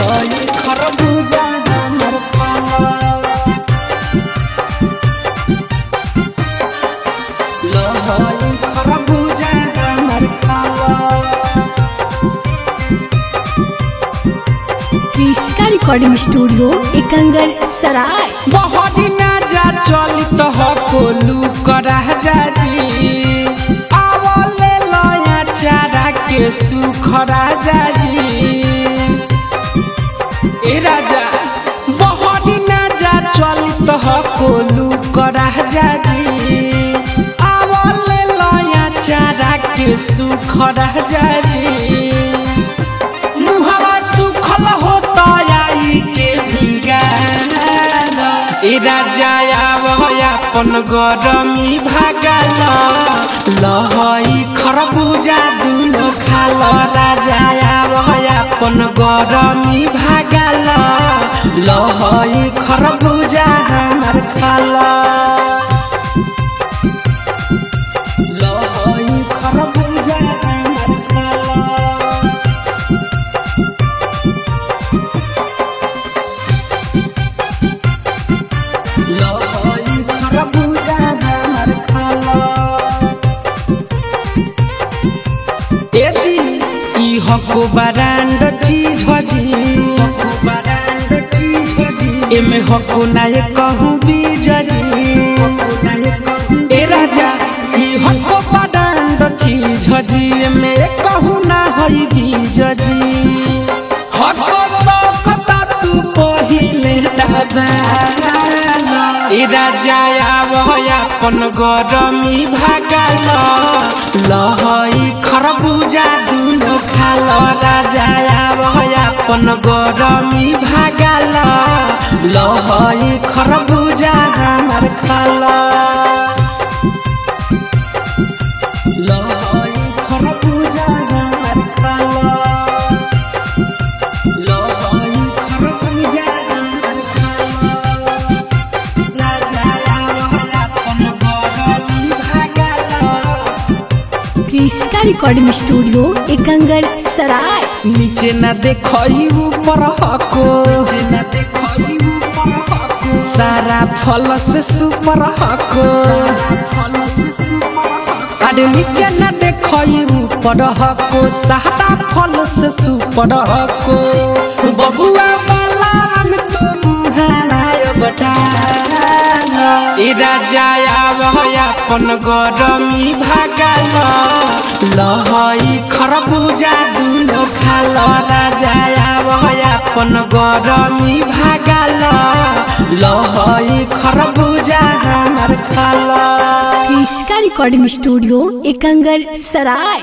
लहई खरबूजा हमर खाला लहई खरबूजा हमर खाला। क्रिस्का रिकॉर्डिंग स्टूडियो एकंगर सराय। बहुत ना जा चली तो कोलू करा जाजी आवले लया चारा के सुख राजाजी ए राजा बहुत ना जा चली तो कोलू करा जाजी आवले लया चारा के सुख राजाजी मुहवा सुखल होता आई के ए राजा अपन गरमी भागल लहई खरबूजा दुनो खाल राजा अपन गरमी भागल लहई खरबूजा हमर खाल लहई खरबूजा हमर खाल। हको बरांड चीज हजी एमे हको नाय कहूँ बीजजी ए राजा ई हको बरांड चीज हजी एमे कहूँ ना हई बीजजी हको सकता तू पहिले दादा ए राजा अपन गरमी भागल लहई खरबूजा दुनो खाल राजा अपन गरमी भागल लहई खरबूजा हमर खाल लहई खरबूजा हमर खाल लहई खरबूजा हमर खाल राजा अपन गरमी भागल। क्रिस्का रिकॉर्डिंग स्टूडियो एकंगर सराय। नीचे न देखई ऊपर हको सारा फल से सुपर हको अरे नीचे न देखई ऊपर हको सारा फल से सुपर हको बबुआ वाला हम तो मुहानाय बटा ए राजा अपन गरमी भागल लहई खरबूजा दुनो खाल राजा अपन गरमी भागल लहई खरबूजा हमर खाल। क्रिस्का रिकॉर्डिंग स्टूडियो एकंगर सराय।